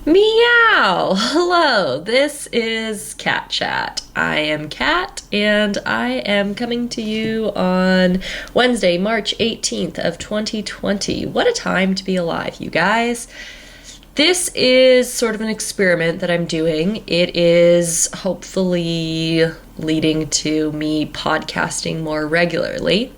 Meow! Hello, this is Cat Chat. I am Cat, and I am coming to you on Wednesday, March 18th of 2020. What a time to be alive, you guys. This is sort of an experiment that I'm doing. It is hopefully leading to me podcasting more regularly.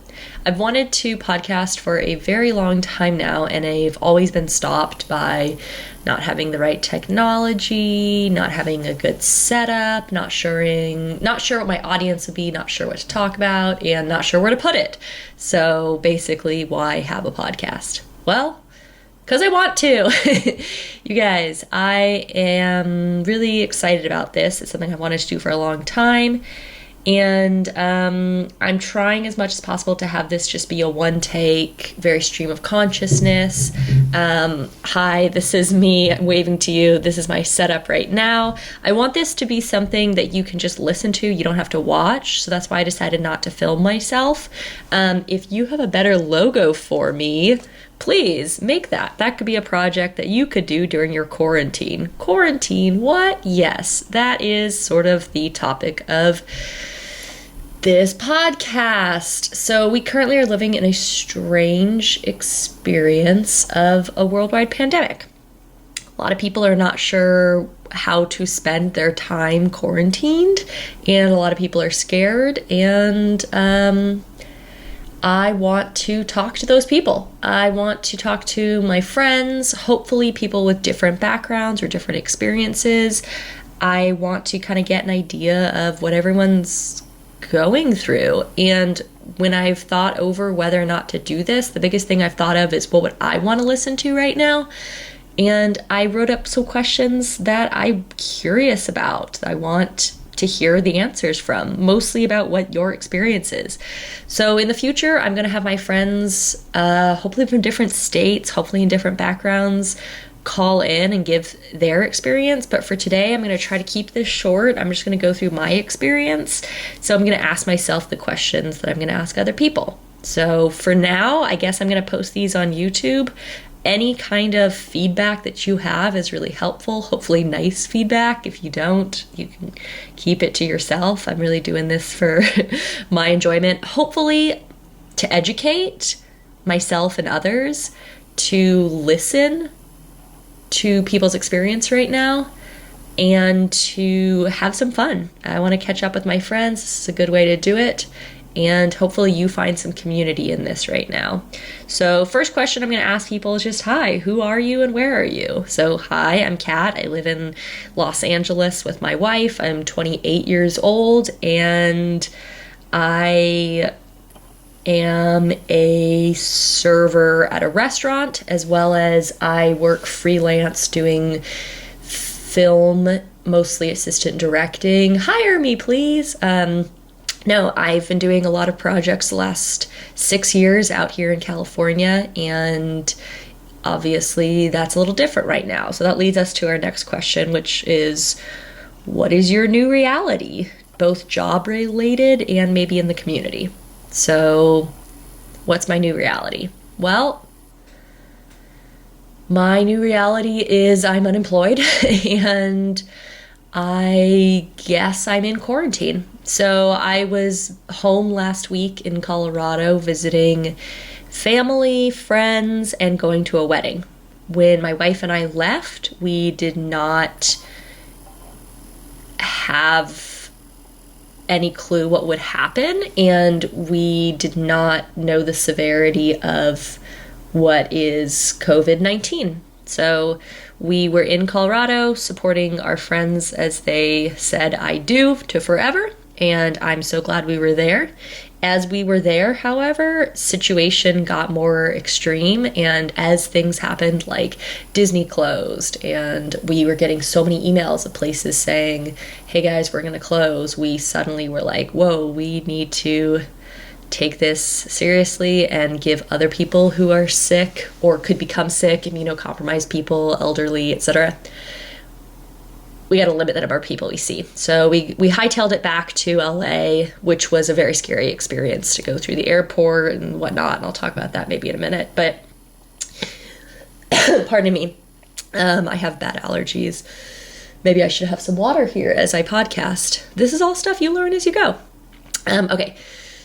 I've wanted to podcast for a very long time now, and I've always been stopped by not having the right technology, not having a good setup, not sure what my audience would be, not sure what to talk about, and not sure where to put it. So basically, why have a podcast? Well, because I want to. You guys, I am really excited about this. It's something I've wanted to do for a long time. And I'm trying as much as possible to have this just be a one-take, very stream of consciousness. Hi, this is me. I'm waving to you. This is my setup right now. I want this to be something that you can just listen to. You don't have to watch. So that's why I decided not to film myself. If you have a better logo for me, please make that. That could be a project that you could do during your quarantine. Quarantine, what? Yes, that is sort of the topic of this podcast. So we currently are living in a strange experience of a worldwide pandemic. A lot of people are not sure how to spend their time quarantined, and a lot of people are scared, and I want to talk to those people. I want to talk to my friends, hopefully people with different backgrounds or different experiences. I want to kind of get an idea of what everyone's going through. And when I've thought over whether or not to do this, the biggest thing I've thought of is what would I want to listen to right now? And I wrote up some questions that I'm curious about, that I want to hear the answers from, mostly about what your experience is. So in the future, I'm going to have my friends, hopefully from different states, hopefully in different backgrounds, call in and give their experience. But for today, I'm going to try to keep this short. I'm just going to go through my experience. So I'm going to ask myself the questions that I'm going to ask other people. So for now, I guess I'm going to post these on YouTube. Any kind of feedback that you have is really helpful. Hopefully nice feedback. If you don't, you can keep it to yourself. I'm really doing this for my enjoyment. Hopefully to educate myself and others, to listen to people's experience right now, and to have some fun. I want to catch up with my friends. This is a good way to do it. And hopefully you find some community in this right now. So first question I'm going to ask people is just, hi, who are you and where are you? So hi, I'm Kat. I live in Los Angeles with my wife. I'm 28 years old, and I am a server at a restaurant, as well as I work freelance doing film, mostly assistant directing. Hire me, please. No, I've been doing a lot of projects the last 6 years out here in California, and obviously that's a little different right now. So that leads us to our next question, which is, what is your new reality? Both job related and maybe in the community. So what's my new reality? Well, my new reality is I'm unemployed and I guess I'm in quarantine. So I was home last week in Colorado visiting family, friends, and going to a wedding. When my wife and I left, we did not have any clue what would happen, and we did not know the severity of what is COVID-19. So we were in Colorado supporting our friends as they said I do to forever, and I'm so glad we were there. As we were there, however, situation got more extreme, and as things happened, like Disney closed, and we were getting so many emails of places saying, hey guys, we're gonna close, we suddenly were like, whoa, we need to take this seriously and give other people who are sick or could become sick, immunocompromised people, elderly, etc., we got to limit the number of people we see. So we hightailed it back to LA, which was a very scary experience to go through the airport and whatnot. And I'll talk about that maybe in a minute. But pardon me. I have bad allergies. Maybe I should have some water here as I podcast. This is all stuff you learn as you go. Okay,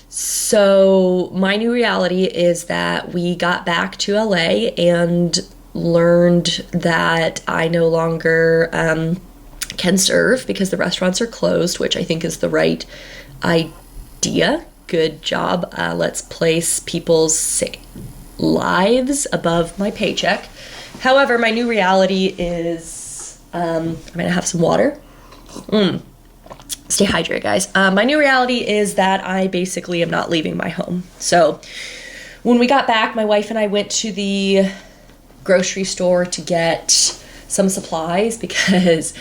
so my new reality is that we got back to LA and learned that I no longer can serve because the restaurants are closed, which I think is the right idea. Good job. Let's place people's lives above my paycheck. However, my new reality is I'm gonna have some water. Stay hydrated, guys. My new reality is that I basically am not leaving my home. So when we got back, my wife and I went to the grocery store to get some supplies because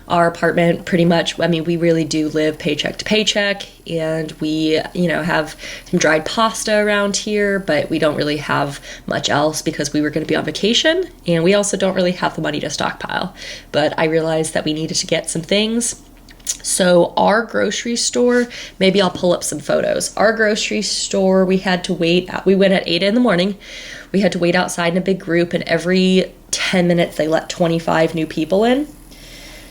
our apartment pretty much, I mean, we really do live paycheck to paycheck, and we, have some dried pasta around here, but we don't really have much else because we were going to be on vacation, and we also don't really have the money to stockpile. But I realized that we needed to get some things. So our grocery store, maybe I'll pull up some photos. Our grocery store, we had to wait. We went at 8 in the morning. We had to wait outside in a big group, and every 10 minutes they let 25 new people in.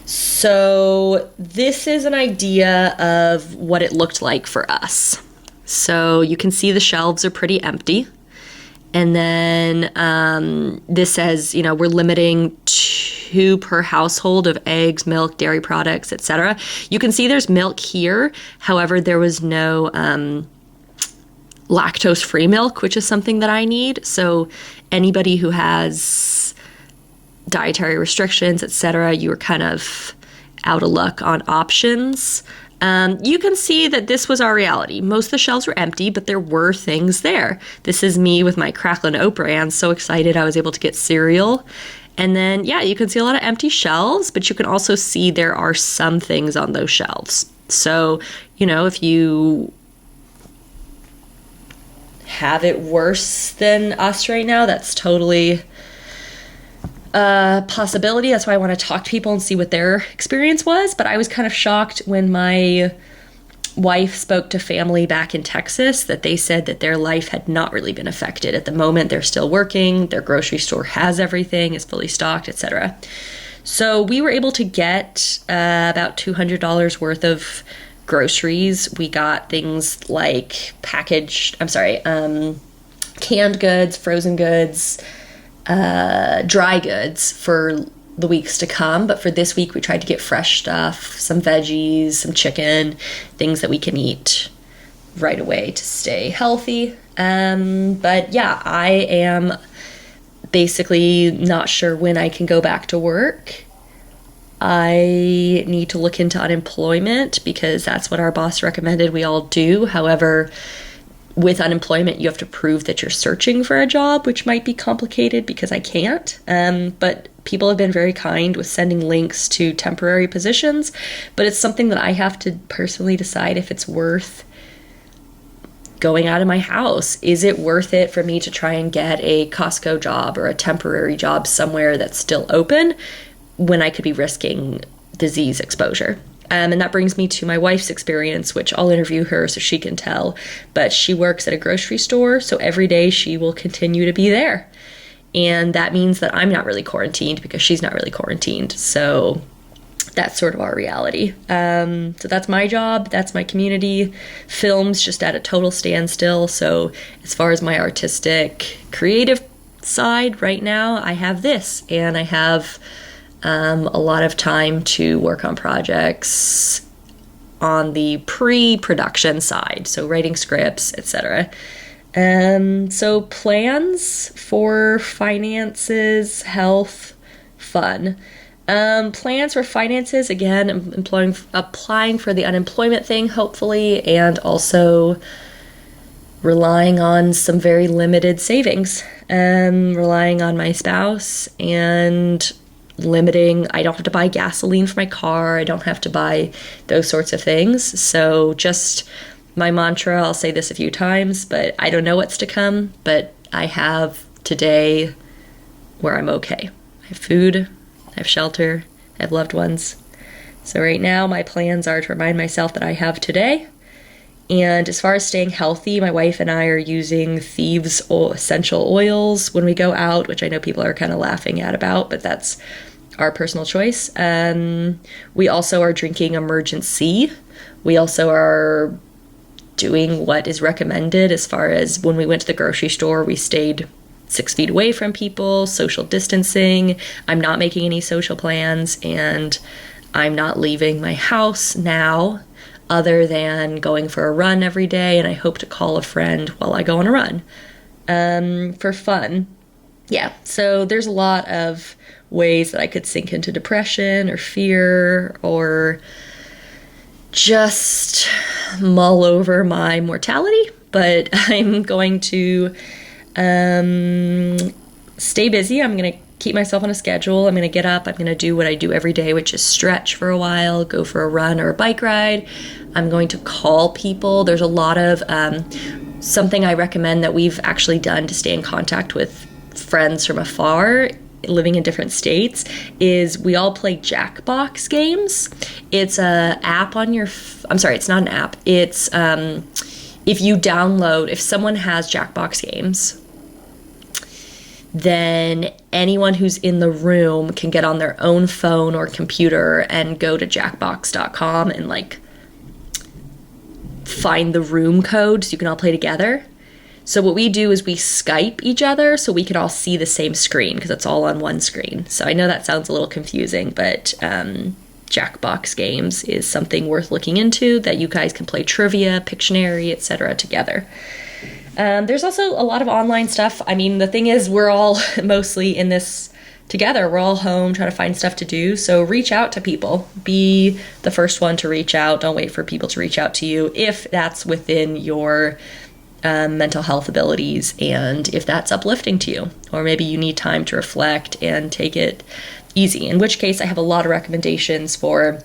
So this is an idea of what it looked like for us. So you can see the shelves are pretty empty. And then this says, we're limiting 2 per household of eggs, milk, dairy products, etc. You can see there's milk here. However, there was no lactose-free milk, which is something that I need. So anybody who has dietary restrictions, etc., you are kind of out of luck on options. You can see that this was our reality. Most of the shelves were empty, but there were things there. This is me with my Cracklin' Oat brand. So excited I was able to get cereal. And then, you can see a lot of empty shelves, but you can also see there are some things on those shelves. So, if you have it worse than us right now, that's totally a possibility. That's why I want to talk to people and see what their experience was. But I was kind of shocked when my wife spoke to family back in Texas that they said that their life had not really been affected. At the moment, they're still working. Their grocery store has everything, is fully stocked, etc. So we were able to get about $200 worth of groceries. We got things like canned goods, frozen goods, dry goods for the weeks to come. But for this week, we tried to get fresh stuff, some veggies, some chicken, things that we can eat right away to stay healthy. But I am basically not sure when I can go back to work. I need to look into unemployment because that's what our boss recommended we all do. However, with unemployment, you have to prove that you're searching for a job, which might be complicated because I can't. But people have been very kind with sending links to temporary positions. But it's something that I have to personally decide if it's worth going out of my house. Is it worth it for me to try and get a Costco job or a temporary job somewhere that's still open when I could be risking disease exposure? And that brings me to my wife's experience, which I'll interview her so she can tell. But she works at a grocery store, so every day she will continue to be there. And that means that I'm not really quarantined because she's not really quarantined. So that's sort of our reality. So that's my job. That's my community. Film's just at a total standstill. So as far as my artistic, creative side right now, I have this. And I have a lot of time to work on projects on the pre-production side, so writing scripts, etc. So plans for finances, health, fun. Plans for finances, again, I'm applying for the unemployment thing, hopefully, and also relying on some very limited savings, relying on my spouse, and limiting, I don't have to buy gasoline for my car, I don't have to buy those sorts of things. So just my mantra, I'll say this a few times, but I don't know what's to come, but I have today where I'm okay. I have food, I have shelter, I have loved ones. So right now my plans are to remind myself that I have today And as far as staying healthy, my wife and I are using Thieves essential oils when we go out, which I know people are kind of laughing at about, but that's our personal choice. We also are drinking Emergency. We also are doing what is recommended as far as when we went to the grocery store, we stayed 6 feet away from people, social distancing. I'm not making any social plans, and I'm not leaving my house now other than going for a run every day, and I hope to call a friend while I go on a run for fun. Yeah, so there's a lot of ways that I could sink into depression or fear or just mull over my mortality, but I'm going to stay busy. I'm going to keep myself on a schedule. I'm going to get up. I'm going to do what I do every day, which is stretch for a while, go for a run or a bike ride. I'm going to call people. There's a lot of something I recommend that we've actually done to stay in contact with friends from afar, living in different states, is we all play Jackbox games. It's a app on your, I'm sorry, it's not an app. It's, if you download, if someone has Jackbox games, then anyone who's in the room can get on their own phone or computer and go to jackbox.com and like find the room code so you can all play together. So what we do is we Skype each other so we can all see the same screen because it's all on one screen. So I know that sounds a little confusing, but Jackbox games is something worth looking into that you guys can play trivia, Pictionary, etc. together. There's also a lot of online stuff. I mean, the thing is, we're all mostly in this together. We're all home trying to find stuff to do. So reach out to people. Be the first one to reach out. Don't wait for people to reach out to you if that's within your mental health abilities and if that's uplifting to you. Or maybe you need time to reflect and take it easy. In which case, I have a lot of recommendations for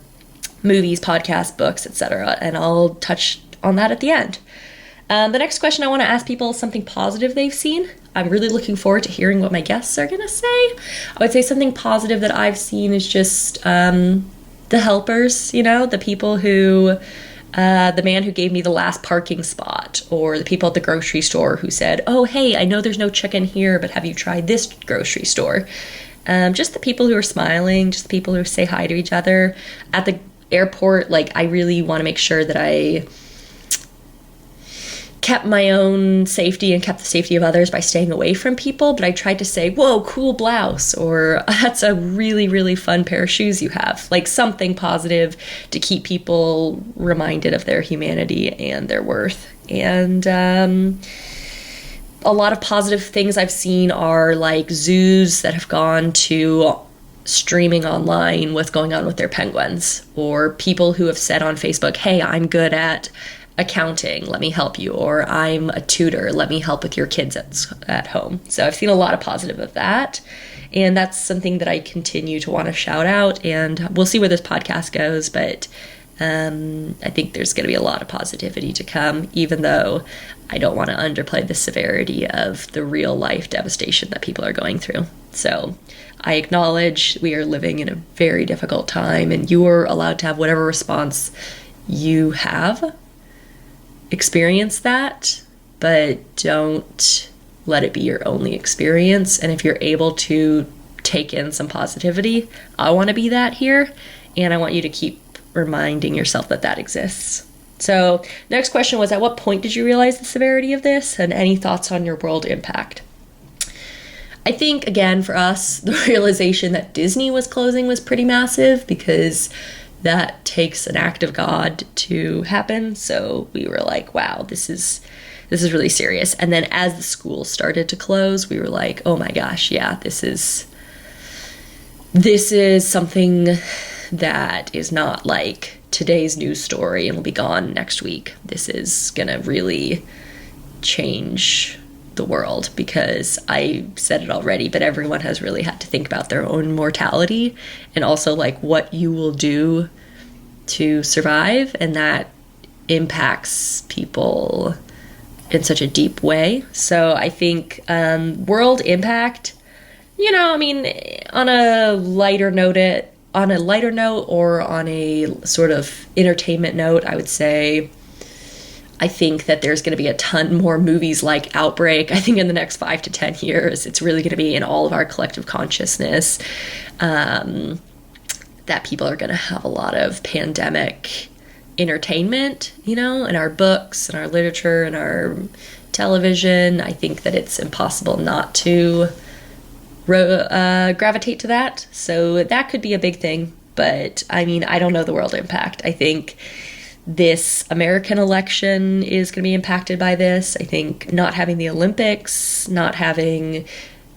movies, podcasts, books, etc. And I'll touch on that at the end. The next question I want to ask people is something positive they've seen. I'm really looking forward to hearing what my guests are going to say. I would say something positive that I've seen is just the helpers, you know, the people who, the man who gave me the last parking spot, or the people at the grocery store who said, oh, hey, I know there's no chicken here, but have you tried this grocery store? Just the people who are smiling, just the people who say hi to each other. At the airport, like, I really want to make sure that I kept my own safety and kept the safety of others by staying away from people, but I tried to say, whoa, cool blouse, or that's a really, really fun pair of shoes you have. Like something positive to keep people reminded of their humanity and their worth. And a lot of positive things I've seen are like zoos that have gone to streaming online what's going on with their penguins, or people who have said on Facebook, hey, I'm good at accounting, let me help you, or I'm a tutor, let me help with your kids at home. So I've seen a lot of positive of that, and that's something that I continue to want to shout out, and we'll see where this podcast goes, but I think there's going to be a lot of positivity to come, even though I don't want to underplay the severity of the real life devastation that people are going through. So I acknowledge we are living in a very difficult time, and you are allowed to have whatever response you have. Experience that, but don't let it be your only experience. And if you're able to take in some positivity, I want to be that here, and I want you to keep reminding yourself that that exists. So next question was, at what point did you realize the severity of this, and any thoughts on your world impact? I think, again, for us, the realization that Disney was closing was pretty massive, because that takes an act of God to happen. So we were like, wow, this is really serious. And then as the schools started to close, we were like, oh my gosh, yeah, this is something that is not like today's news story and will be gone next week. This is gonna really change the world, because I said it already, but everyone has really had to think about their own mortality and also like what you will do to survive, and that impacts people in such a deep way. So I think world impact, you know, I mean, on a lighter note or on a sort of entertainment note, I would say I think that there's going to be a ton more movies like Outbreak. I think in the next 5 to 10 years, it's really going to be in all of our collective consciousness, that people are going to have a lot of pandemic entertainment, you know, in our books and our literature and our television. I think that it's impossible not to gravitate to that. So that could be a big thing. But I mean, I don't know the world impact. I think this American election is going to be impacted by this. I think not having the Olympics, not having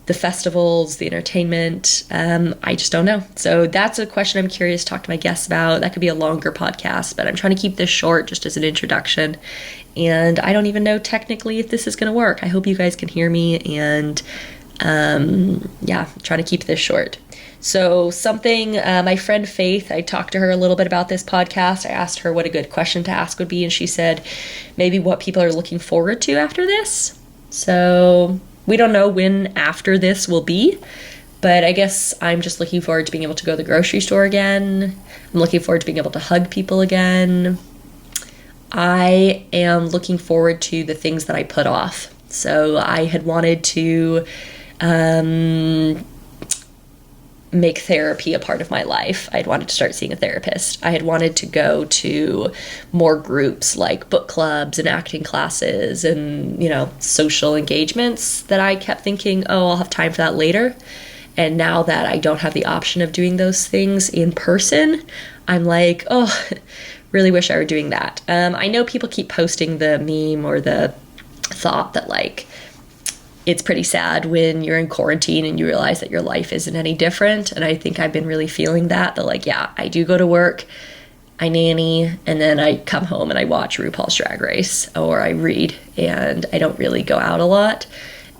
the festivals, the entertainment, I just don't know. So that's a question I'm curious to talk to my guests about. That could be a longer podcast, but I'm trying to keep this short just as an introduction. And I don't even know technically if this is going to work. I hope you guys can hear me, and trying to keep this short. So something, my friend Faith, I talked to her a little bit about this podcast. I asked her what a good question to ask would be, and she said maybe what people are looking forward to after this. So we don't know when after this will be, but I guess I'm just looking forward to being able to go to the grocery store again. I'm looking forward to being able to hug people again. I am looking forward to the things that I put off. So I had wanted to make therapy a part of my life. I'd wanted to start seeing a therapist. I had wanted to go to more groups like book clubs and acting classes and, you know, social engagements that I kept thinking, oh, I'll have time for that later. And now that I don't have the option of doing those things in person, I'm like, oh, really wish I were doing that. I know people keep posting the meme or the thought that, like, it's pretty sad when you're in quarantine and you realize that your life isn't any different. And I think I've been really feeling that like, yeah, I do go to work, I nanny, and then I come home and I watch RuPaul's Drag Race or I read, and I don't really go out a lot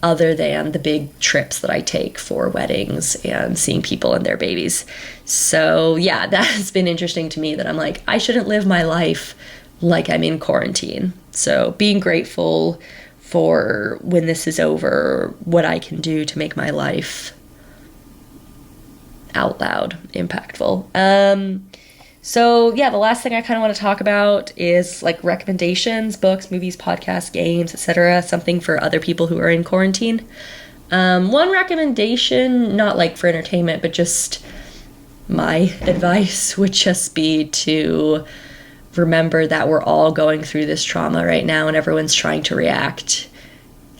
other than the big trips that I take for weddings and seeing people and their babies. So yeah, that has been interesting to me that I'm like, I shouldn't live my life like I'm in quarantine. So being grateful for when this is over, what I can do to make my life out loud impactful. So yeah, the last thing I kind of want to talk about is like recommendations, books, movies, podcasts, games, etc. Something for other people who are in quarantine. One recommendation, not like for entertainment, but just my advice would just be to remember that we're all going through this trauma right now, and everyone's trying to react.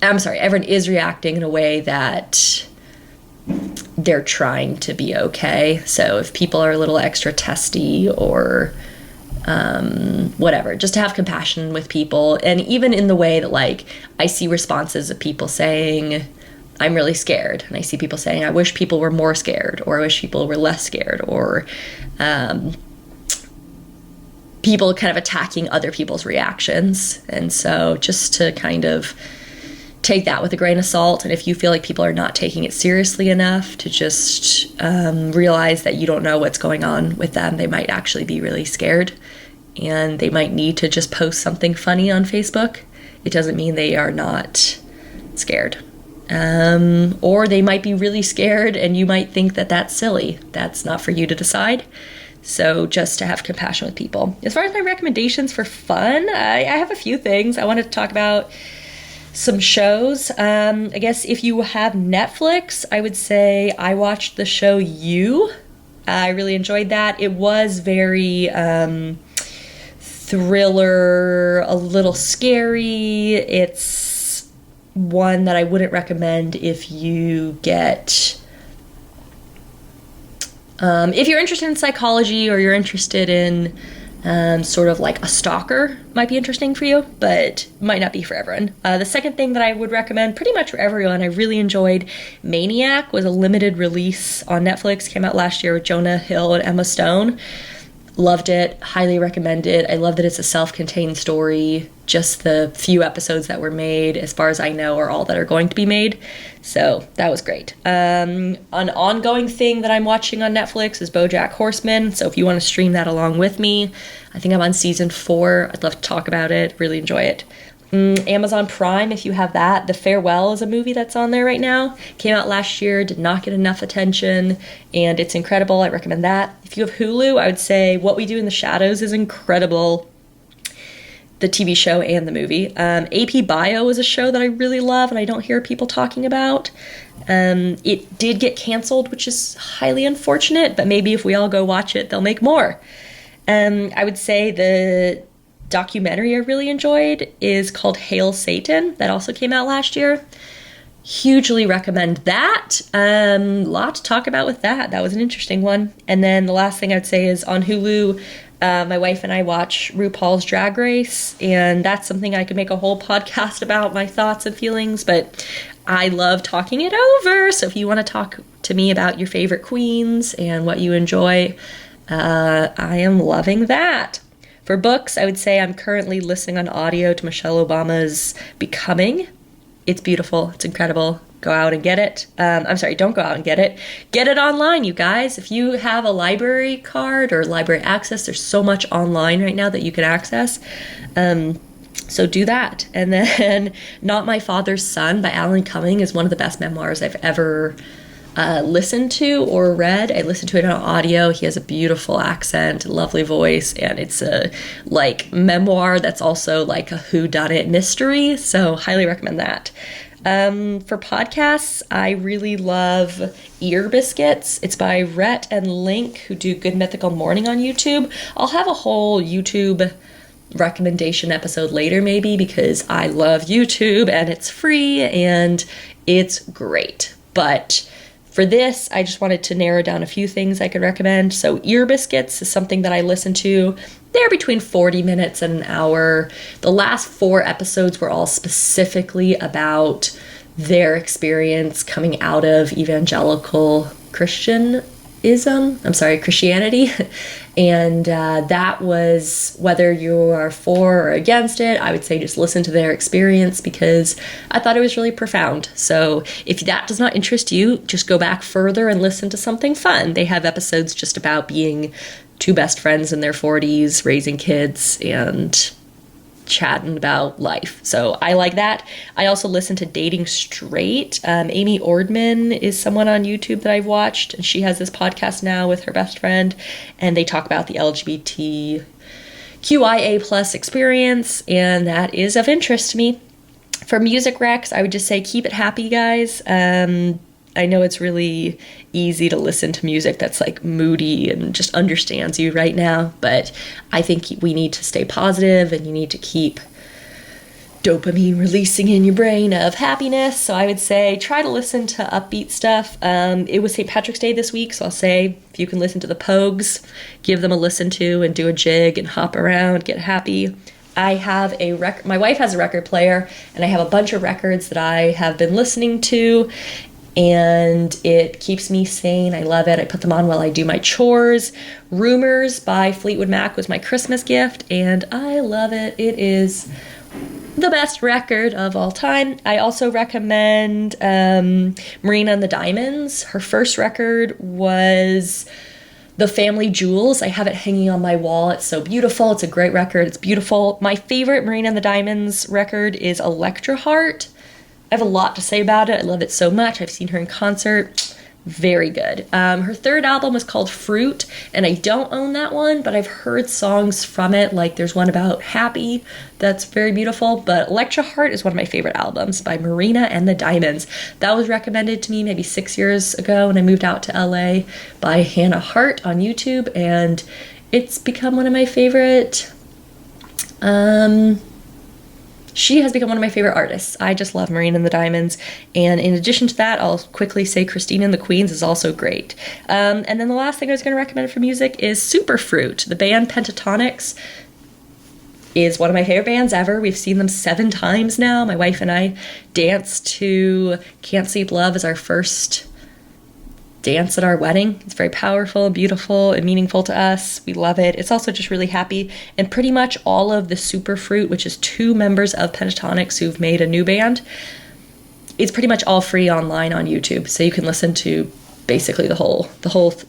Everyone is reacting in a way that they're trying to be okay. So if people are a little extra testy or whatever, just to have compassion with people. And even in the way that, like, I see responses of people saying, I'm really scared. And I see people saying, I wish people were more scared, or I wish people were less scared, or people kind of attacking other people's reactions. And so just to kind of take that with a grain of salt. And if you feel like people are not taking it seriously enough, to just realize that you don't know what's going on with them. They might actually be really scared, and they might need to just post something funny on Facebook. It doesn't mean they are not scared. Or they might be really scared and you might think that that's silly. That's not for you to decide. So just to have compassion with people. As far as my recommendations for fun, I have a few things. I wanted to talk about some shows. I guess if you have Netflix, I would say I watched the show You. I really enjoyed that. It was very thriller, a little scary. It's one that I wouldn't recommend if you get... if you're interested in psychology, or you're interested in sort of like a stalker, might be interesting for you, but might not be for everyone. The second thing that I would recommend pretty much for everyone, I really enjoyed Maniac, was a limited release on Netflix, came out last year with Jonah Hill and Emma Stone. Loved it, highly recommend it. I love that it's a self-contained story. Just the few episodes that were made, as far as I know, are all that are going to be made. So that was great. An ongoing thing that I'm watching on Netflix is BoJack Horseman. So if you want to stream that along with me, I think I'm on season 4. I'd love to talk about it. Really enjoy it. Amazon Prime, if you have that. The Farewell is a movie that's on there right now. Came out last year, did not get enough attention, and it's incredible. I recommend that. If you have Hulu, I would say What We Do in the Shadows is incredible. the TV show and the movie. AP Bio is a show that I really love and I don't hear people talking about. It did get canceled, which is highly unfortunate, but maybe if we all go watch it, they'll make more. I would say the documentary I really enjoyed is called Hail Satan. That also came out last year. Hugely recommend that. Lot to talk about with that. That was an interesting one. And then the last thing I'd say is on Hulu, my wife and I watch RuPaul's Drag Race, and that's something I could make a whole podcast about, my thoughts and feelings, but I love talking it over. So if you want to talk to me about your favorite queens and what you enjoy, I am loving that. For books, I would say I'm currently listening on audio to Michelle Obama's Becoming. It's beautiful. It's incredible. Go out and get it. I'm sorry, don't go out and get it. Get it online, you guys. If you have a library card or library access, there's so much online right now that you can access. So do that. And then Not My Father's Son by Alan Cumming is one of the best memoirs I've ever listened to or read. I listened to it on audio. He has a beautiful accent, lovely voice, and it's a memoir that's also like a whodunit mystery. So highly recommend that. For podcasts, I really love Ear Biscuits. It's by Rhett and Link, who do Good Mythical Morning on YouTube. I'll have a whole YouTube recommendation episode later maybe, because I love YouTube and it's free and it's great. But for this, I just wanted to narrow down a few things I could recommend. So Ear Biscuits is something that I listen to. They're between 40 minutes and an hour. The last 4 episodes were all specifically about their experience coming out of evangelical Christianity. And that was, whether you are for or against it, I would say just listen to their experience, because I thought it was really profound. So if that does not interest you, just go back further and listen to something fun. They have episodes just about being 2 best friends in their 40s, raising kids, and chatting about life. So I like that. I also listen to Dating Straight. Amy Ordman is someone on YouTube that I've watched, and she has this podcast now with her best friend, and they talk about the LGBTQIA plus experience, and that is of interest to me. For music recs, I would just say keep it happy, guys. I know it's really easy to listen to music that's like moody and just understands you right now, but I think we need to stay positive and you need to keep dopamine releasing in your brain of happiness. So I would say try to listen to upbeat stuff. It was St. Patrick's Day this week, so I'll say if you can listen to the Pogues, give them a listen to and do a jig and hop around, get happy. I have my wife has a record player, and I have a bunch of records that I have been listening to, and it keeps me sane. I love it. I put them on while I do my chores. Rumors by Fleetwood Mac was my Christmas gift, and I love it. It is the best record of all time. I also recommend Marina and the Diamonds. Her first record was The Family Jewels. I have it hanging on my wall. It's so beautiful. It's a great record. It's beautiful. My favorite Marina and the Diamonds record is Electra Heart. I have a lot to say about it. I love it so much. I've seen her in concert. Very good. Her third album was called Fruit, and I don't own that one, but I've heard songs from it. Like there's one about Happy that's very beautiful, but Electra Heart is one of my favorite albums by Marina and the Diamonds. That was recommended to me maybe 6 years ago when I moved out to LA by Hannah Hart on YouTube, and it's become one of my favorite She has become one of my favorite artists. I just love Marina and the Diamonds. And in addition to that, I'll quickly say Christina and the Queens is also great. And then the last thing I was going to recommend for music is Superfruit. The band Pentatonics is one of my favorite bands ever. We've seen them 7 times now. My wife and I danced to Can't Sleep Love as our first dance at our wedding. It's very powerful, beautiful, and meaningful to us. We love it. It's also just really happy. And pretty much all of the Superfruit, which is 2 members of Pentatonics who've made a new band, it's pretty much all free online on YouTube. So you can listen to basically the whole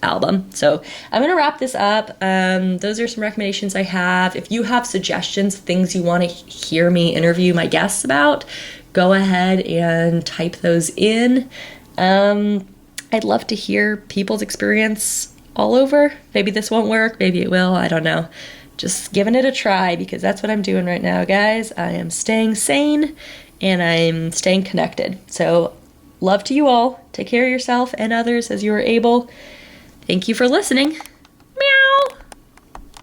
album. So I'm going to wrap this up. Those are some recommendations I have. If you have suggestions, things you want to hear me interview my guests about, go ahead and type those in. I'd love to hear people's experience all over. Maybe this won't work. Maybe it will. I don't know. just giving it a try, because that's what I'm doing right now, guys. I am staying sane and I'm staying connected. So love to you all. Take care of yourself and others as you are able. Thank you for listening.